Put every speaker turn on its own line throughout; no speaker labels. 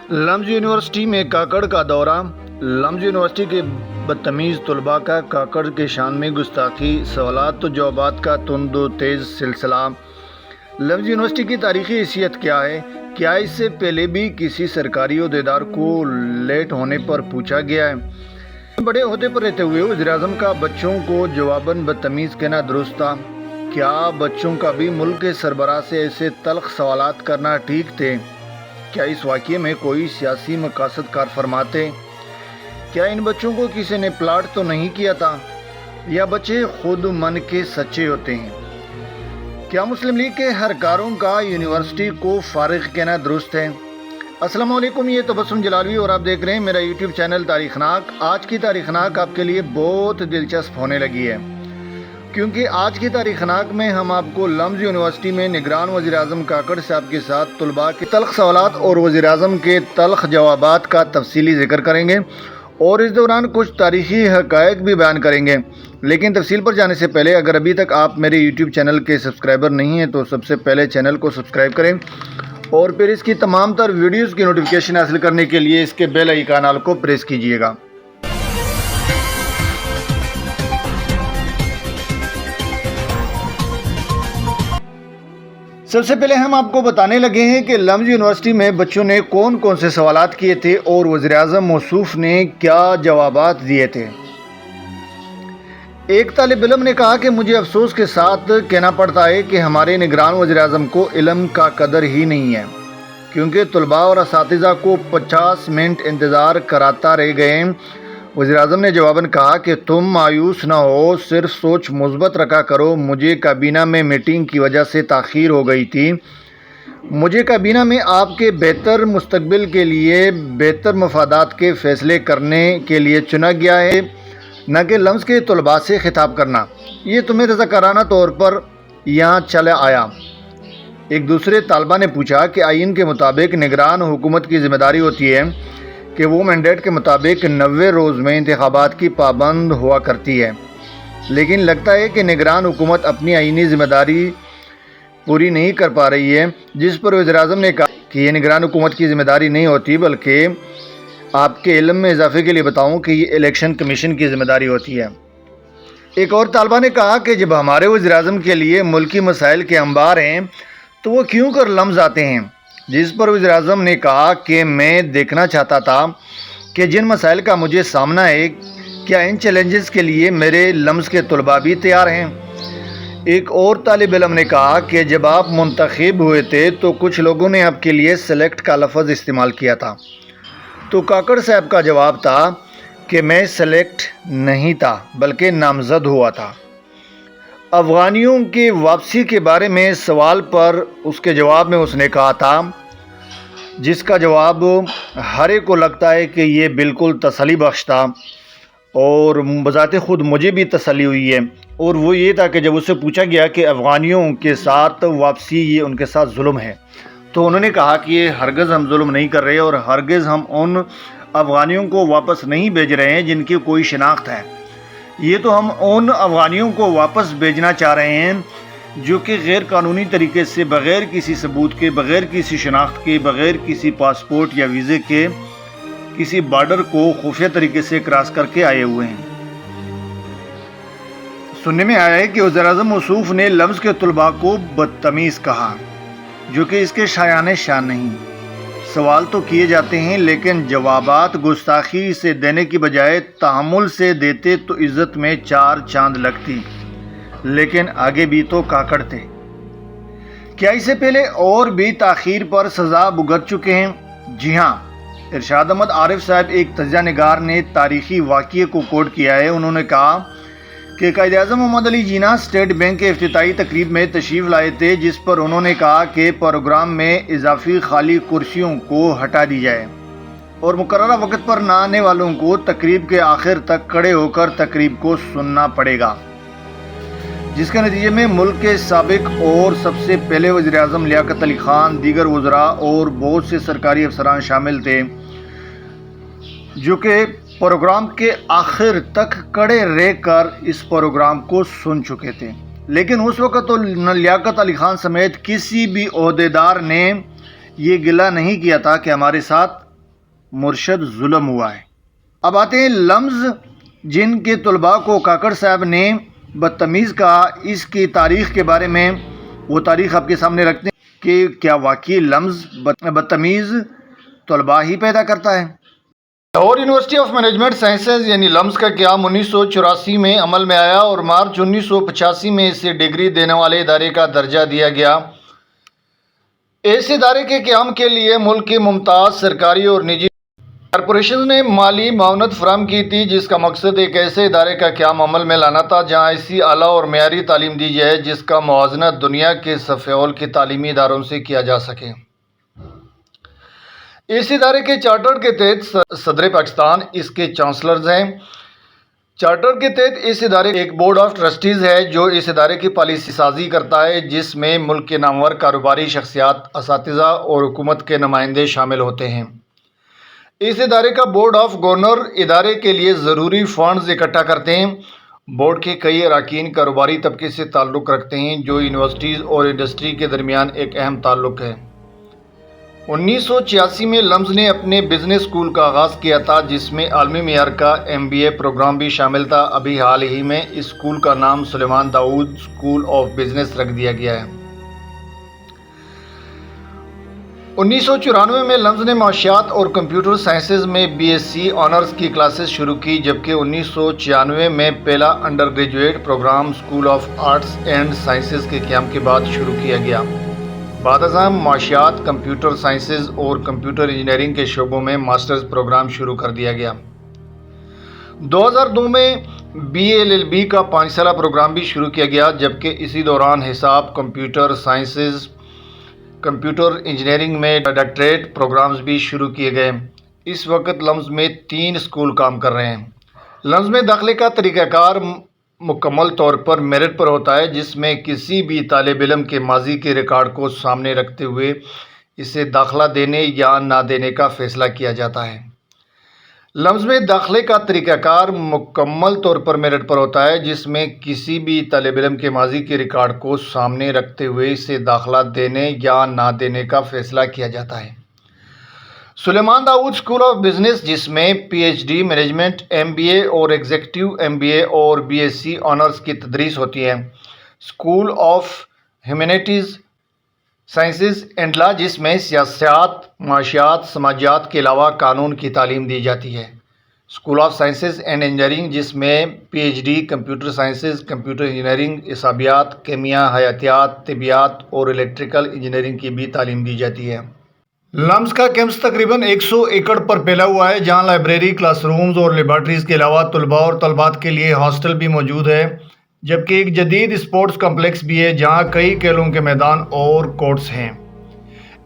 LUMS university میں کاکڑ کا دورہ۔ لمز یونیورسٹی کے بدتمیز طلباء کا کاکڑ کے شان میں گستاخی، سوالات و جوابات کا تند و تیز سلسلہ۔ لمز یونیورسٹی کی تاریخی حیثیت کیا ہے؟ کیا اس سے پہلے بھی کسی سرکاری عہدیدار کو لیٹ ہونے پر پوچھا گیا ہے؟ بڑے عہدے پر رہتے ہوئے وزیراعظم کا بچوں کو جواباً بدتمیز کہنا درست تھا؟ کیا بچوں کا بھی ملک کے سربراہ سے ایسے تلخ سوالات کرنا ٹھیک تھے؟ کیا اس واقعے میں کوئی سیاسی مقاصد کار فرما تھے؟ کیا ان بچوں کو کسی نے پلاٹ تو نہیں کیا تھا، یا بچے خود من کے سچے ہوتے ہیں؟ کیا مسلم لیگ کے اہلکاروں کا یونیورسٹی کو فارغ کہنا درست ہے؟ السلام علیکم، یہ تبسم جلالوی اور آپ دیکھ رہے ہیں میرا یوٹیوب چینل تاریخ ناک۔ آج کی تاریخ ناک آپ کے لیے بہت دلچسپ ہونے لگی ہے، کیونکہ آج کی تاریخ ناک میں ہم آپ کو لمز یونیورسٹی میں نگران وزیراعظم کاکڑ صاحب کے ساتھ طلباء کے تلخ سوالات اور وزیراعظم کے تلخ جوابات کا تفصیلی ذکر کریں گے، اور اس دوران کچھ تاریخی حقائق بھی بیان کریں گے۔ لیکن تفصیل پر جانے سے پہلے اگر ابھی تک آپ میرے یوٹیوب چینل کے سبسکرائبر نہیں ہیں تو سب سے پہلے چینل کو سبسکرائب کریں، اور پھر اس کی تمام تر ویڈیوز کی نوٹیفیکیشن حاصل کرنے کے لیے اس کے بیل آئیکن کو پریس کیجیے گا۔ سب سے پہلے ہم آپ کو بتانے لگے ہیں کہ لمز یونیورسٹی میں بچوں نے کون کون سے سوالات کیے تھے اور وزیراعظم موصوف نے کیا جوابات دیے تھے۔ ایک طالب علم نے کہا کہ مجھے افسوس کے ساتھ کہنا پڑتا ہے کہ ہمارے نگران وزیراعظم کو علم کا قدر ہی نہیں ہے، کیونکہ طلباء اور اساتذہ کو 50 منٹ انتظار کراتا رہ گئے۔ وزیراعظم نے جواباً کہا کہ تم مایوس نہ ہو، صرف سوچ مثبت رکھا کرو۔ مجھے کابینہ میں میٹنگ کی وجہ سے تاخیر ہو گئی تھی۔ مجھے کابینہ میں آپ کے بہتر مستقبل کے لیے بہتر مفادات کے فیصلے کرنے کے لیے چنا گیا ہے، نہ کہ لمز کے طلباء سے خطاب کرنا۔ یہ تمہیں رضاکارانہ طور پر یہاں چلا آیا۔ ایک دوسرے طالبہ نے پوچھا کہ آئین کے مطابق نگران حکومت کی ذمہ داری ہوتی ہے کہ وہ مینڈیٹ کے مطابق 90 روز میں انتخابات کی پابند ہوا کرتی ہے، لیکن لگتا ہے کہ نگران حکومت اپنی آئینی ذمہ داری پوری نہیں کر پا رہی ہے، جس پر وزیراعظم نے کہا کہ یہ نگران حکومت کی ذمہ داری نہیں ہوتی، بلکہ آپ کے علم میں اضافے کے لیے بتاؤں کہ یہ الیکشن کمیشن کی ذمہ داری ہوتی ہے۔ ایک اور طالبہ نے کہا کہ جب ہمارے وزیراعظم کے لیے ملکی مسائل کے انبار ہیں تو وہ کیوں کر لمز آتے ہیں، جس پر وزیراعظم نے کہا کہ میں دیکھنا چاہتا تھا کہ جن مسائل کا مجھے سامنا ہے، کیا ان چیلنجز کے لیے میرے لمز کے طلباء بھی تیار ہیں۔ ایک اور طالب علم نے کہا کہ جب آپ منتخب ہوئے تھے تو کچھ لوگوں نے آپ کے لیے سلیکٹ کا لفظ استعمال کیا تھا، تو کاکڑ صاحب کا جواب تھا کہ میں سلیکٹ نہیں تھا بلکہ نامزد ہوا تھا۔ افغانیوں کی واپسی کے بارے میں سوال پر اس کے جواب میں اس نے کہا تھا، جس کا جواب ہر ایک کو لگتا ہے کہ یہ بالکل تسلی بخش تھا، اور بذات خود مجھے بھی تسلی ہوئی ہے، اور وہ یہ تھا کہ جب اس سے پوچھا گیا کہ افغانیوں کے ساتھ واپسی یہ ان کے ساتھ ظلم ہے، تو انہوں نے کہا کہ یہ ہرگز ہم ظلم نہیں کر رہے، اور ہرگز ہم ان افغانیوں کو واپس نہیں بھیج رہے ہیں جن کی کوئی شناخت ہے۔ یہ تو ہم ان افغانیوں کو واپس بھیجنا چاہ رہے ہیں جو کہ غیر قانونی طریقے سے، بغیر کسی ثبوت کے، بغیر کسی شناخت کے، بغیر کسی پاسپورٹ یا ویزے کے کسی بارڈر کو خفیہ طریقے سے کراس کر کے آئے ہوئے ہیں۔ سننے میں آیا ہے کہ وزیراعظم موصوف نے لمز کے طلباء کو بدتمیز کہا، جو کہ اس کے شایان شان نہیں۔ سوال تو کیے جاتے ہیں لیکن جوابات گستاخی سے دینے کی بجائے تحمل سے دیتے تو عزت میں 4 چاند لگتی، لیکن آگے بھی تو کاکڑ تھے۔ کیا اس سے پہلے اور بھی تاخیر پر سزا بھگت چکے ہیں؟ جی ہاں، ارشاد احمد عارف صاحب ایک تجزیہ نگار نے تاریخی واقعے کو کوٹ کیا ہے۔ انہوں نے کہا کہ قائد اعظم محمد علی جناح اسٹیٹ بینک کے افتتاحی تقریب میں تشریف لائے تھے، جس پر انہوں نے کہا کہ پروگرام میں اضافی خالی کرسیوں کو ہٹا دی جائے اور مقررہ وقت پر نہ آنے والوں کو تقریب کے آخر تک کھڑے ہو کر تقریب کو سننا پڑے گا، جس کے نتیجے میں ملک کے سابق اور سب سے پہلے وزیر اعظم لیاقت علی خان، دیگر وزراء اور بہت سے سرکاری افسران شامل تھے، جو کہ پروگرام کے آخر تک کھڑے رہ کر اس پروگرام کو سن چکے تھے۔ لیکن اس وقت تو لیاقت علی خان سمیت کسی بھی عہدیدار نے یہ گلہ نہیں کیا تھا کہ ہمارے ساتھ مرشد ظلم ہوا ہے۔ اب آتے ہیں لمز جن کے طلباء کو کاکڑ صاحب نے بدتمیز کہا، اس کی تاریخ کے بارے میں وہ تاریخ آپ کے سامنے رکھتے ہیں کہ کیا واقعی لمز بدتمیز طلباء ہی پیدا کرتا ہے؟ Lahore university of management sciences یعنی لمز کا قیام 1984 میں عمل میں آیا اور مارچ 1985 میں اسے ڈگری دینے والے ادارے کا درجہ دیا گیا۔ اس ادارے کے قیام کے لیے ملک کے ممتاز سرکاری اور نجی کارپوریشنز نے مالی معاونت فراہم کی تھی، جس کا مقصد ایک ایسے ادارے کا قیام عمل میں لانا تھا جہاں ایسی اعلیٰ اور معیاری تعلیم دی جائے جس کا موازنہ دنیا کے صف اول کے تعلیمی اداروں سے کیا جا سکے۔ اس ادارے کے چارٹر کے تحت صدر پاکستان اس کے چانسلرز ہیں۔ چارٹر کے تحت اس ادارے ایک بورڈ آف ٹرسٹیز ہے جو اس ادارے کی پالیسی سازی کرتا ہے، جس میں ملک کے نامور کاروباری شخصیات، اساتذہ اور حکومت کے نمائندے شامل ہوتے ہیں۔ اس ادارے کا بورڈ آف گورنر ادارے کے لیے ضروری فنڈز اکٹھا کرتے ہیں۔ بورڈ کے کئی اراکین کاروباری طبقے سے تعلق رکھتے ہیں، جو یونیورسٹیز اور انڈسٹری کے درمیان ایک اہم تعلق ہے۔ 1986 میں لمز نے اپنے بزنس اسکول کا آغاز کیا تھا، جس میں عالمی معیار کا MBA پروگرام بھی شامل تھا۔ ابھی حال ہی میں اس اسکول کا نام سلیمان داؤد اسکول آف بزنس رکھ دیا گیا ہے۔ 1994 میں لمز نے معاشیات اور کمپیوٹر سائنسز میں BSc آنرز کی کلاسز شروع کی، جبکہ 1996 میں پہلا undergraduate program school of arts and sciences کے قیام کے بعد شروع کیا گیا۔ بعد ازاں معاشیات، کمپیوٹر سائنسز اور کمپیوٹر انجینئرنگ کے شعبوں میں ماسٹرز پروگرام شروع کر دیا گیا۔ 2002 میں BA/LLB کا 5 سالہ پروگرام بھی شروع کیا گیا، جبکہ اسی دوران حساب، کمپیوٹر سائنسز، کمپیوٹر انجینئرنگ میں ڈاکٹریٹ پروگرامز بھی شروع کیے گئے۔ اس وقت لمز میں 3 اسکول کام کر رہے ہیں۔ لمز میں داخلے کا طریقہ کار مکمل طور پر میرٹ پر ہوتا ہے، جس میں کسی بھی طالب علم کے ماضی کے ریکارڈ کو سامنے رکھتے ہوئے اسے داخلہ دینے یا نہ دینے کا فیصلہ کیا جاتا ہے۔ لمز میں داخلے کا طریقہ کار مکمل طور پر میرٹ پر ہوتا ہے، جس میں کسی بھی طالب علم کے ماضی کے ریکارڈ کو سامنے رکھتے ہوئے اسے داخلہ دینے یا نہ دینے کا فیصلہ کیا جاتا ہے۔ Suleman Dawood school of business, جس میں PhD مینجمنٹ، MBA اور ایگزیکٹو MBA اور BSc آنرز کی تدریس ہوتی ہے۔ School of humanities, sciences and law, جس میں سیاست، معاشیات، سماجیات کے علاوہ قانون کی تعلیم دی جاتی ہے۔ School of sciences and engineering, جس میں PhD computer sciences, computer engineering, حسابیات، کیمیا، حیاتیات، طبیعیات اور الیکٹریکل انجینئرنگ کی بھی تعلیم دی جاتی ہے۔ لمز کا کیمپس تقریباً 100 ایکڑ پر پھیلا ہوا ہے، جہاں لائبریری، کلاس رومز اور لیبارٹریز کے علاوہ طلباء اور طالبات کے لیے ہاسٹل بھی موجود ہے، جبکہ ایک جدید اسپورٹس کمپلیکس بھی ہے جہاں کئی کھیلوں کے میدان اور کورٹس ہیں۔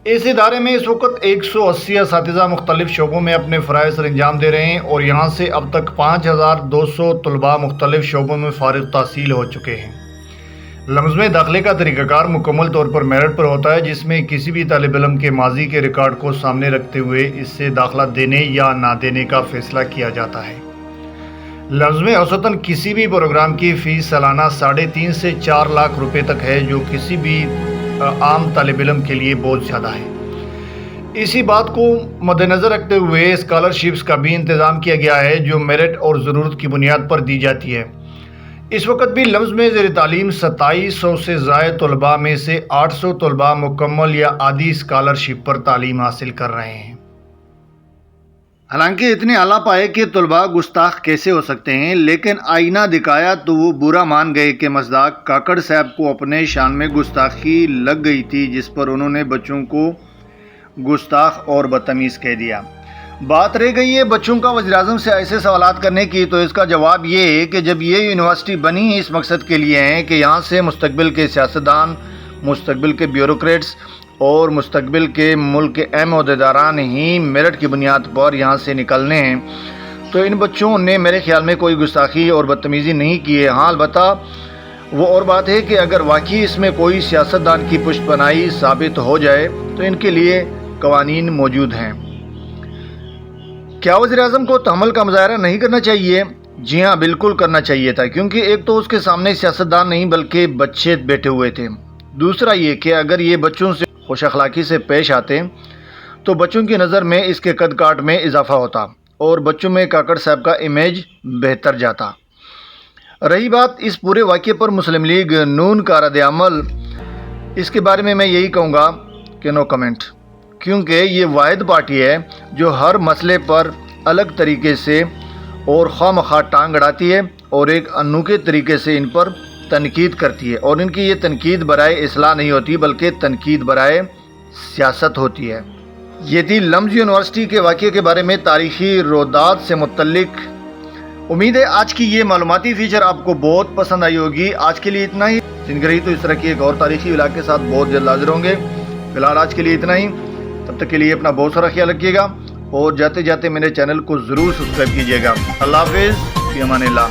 اس ادارے میں اس وقت 180 اساتذہ مختلف شعبوں میں اپنے فرائض سر انجام دے رہے ہیں اور یہاں سے اب تک 5200 طلباء مختلف شعبوں میں فارغ تحصیل ہو چکے ہیں۔ لمز میں داخلے کا طریقہ کار مکمل طور پر میرٹ پر ہوتا ہے، جس میں کسی بھی طالب علم کے ماضی کے ریکارڈ کو سامنے رکھتے ہوئے اس سے داخلہ دینے یا نہ دینے کا فیصلہ کیا جاتا ہے۔ لمز میں اوسطاً کسی بھی پروگرام کی فیس سالانہ 3.5 سے 4 لاکھ روپے تک ہے، جو کسی بھی عام طالب علم کے لیے بہت زیادہ ہے۔ اسی بات کو مد نظر رکھتے ہوئے اسکالرشپس کا بھی انتظام کیا گیا ہے، جو میرٹ اور ضرورت کی بنیاد پر دی جاتی ہے۔ اس وقت بھی لمز میں زیر تعلیم 2700 سے زائد طلباء میں سے 800 طلباء مکمل یا آدھی اسکالرشپ پر تعلیم حاصل کر رہے ہیں۔ حالانکہ اتنے اعلیٰ پائے کے طلباء گستاخ کیسے ہو سکتے ہیں، لیکن آئینہ دکھایا تو وہ برا مان گئے کہ مصداق کاکڑ صاحب کو اپنے شان میں گستاخی لگ گئی تھی، جس پر انہوں نے بچوں کو گستاخ اور بدتمیز کہہ دیا۔ بات رہ گئی ہے بچوں کا وزیر اعظم سے ایسے سوالات کرنے کی، تو اس کا جواب یہ ہے کہ جب یہ یونیورسٹی بنی ہے اس مقصد کے لیے ہیں کہ یہاں سے مستقبل کے سیاستدان، مستقبل کے بیوروکریٹس اور مستقبل کے ملک کے اہم عہدیداران ہی میرٹ کی بنیاد پر یہاں سے نکلنے ہیں، تو ان بچوں نے میرے خیال میں کوئی گستاخی اور بدتمیزی نہیں کی ہے۔ ہاں البتہ وہ اور بات ہے کہ اگر واقعی اس میں کوئی سیاستدان کی پشت پناہی ثابت ہو جائے تو ان کے لیے قوانین موجود ہیں۔ کیا وزیر اعظم کو تحمل کا مظاہرہ نہیں کرنا چاہیے؟ جی ہاں، بالکل کرنا چاہیے تھا، کیونکہ ایک تو اس کے سامنے سیاستدان نہیں بلکہ بچے بیٹھے ہوئے تھے۔ دوسرا یہ کہ اگر یہ بچوں سے خوش اخلاقی سے پیش آتے تو بچوں کی نظر میں اس کے قد کاٹ میں اضافہ ہوتا اور بچوں میں کاکڑ صاحب کا امیج بہتر جاتا۔ رہی بات اس پورے واقعے پر مسلم لیگ نون کا رد عمل، اس کے بارے میں یہی کہوں گا کہ نو کمنٹ، کیونکہ یہ واحد پارٹی ہے جو ہر مسئلے پر الگ طریقے سے اور خواہ مخواہ ٹانگ اڑاتی ہے اور ایک انوکھے طریقے سے ان پر تنقید کرتی ہے، اور ان کی یہ تنقید برائے اصلاح نہیں ہوتی بلکہ تنقید برائے سیاست ہوتی ہے۔ یہ تھی لمز یونیورسٹی کے واقعے کے بارے میں تاریخی رودات سے متعلق۔ امید ہے آج کی یہ معلوماتی فیچر آپ کو بہت پسند آئی ہوگی۔ آج کے لیے اتنا ہی، زندگی رہی تو اس طرح کی ایک اور تاریخی علاقے کے ساتھ بہت جلد حاضر ہوں گے۔ فی الحال آج کے لیے اتنا ہی، تب تک کے لیے اپنا بہت سارا خیال رکھیے گا اور جاتے جاتے میرے چینل کو ضرور سبسکرائب کیجیے گا۔ اللہ حافظ، فی امان اللہ۔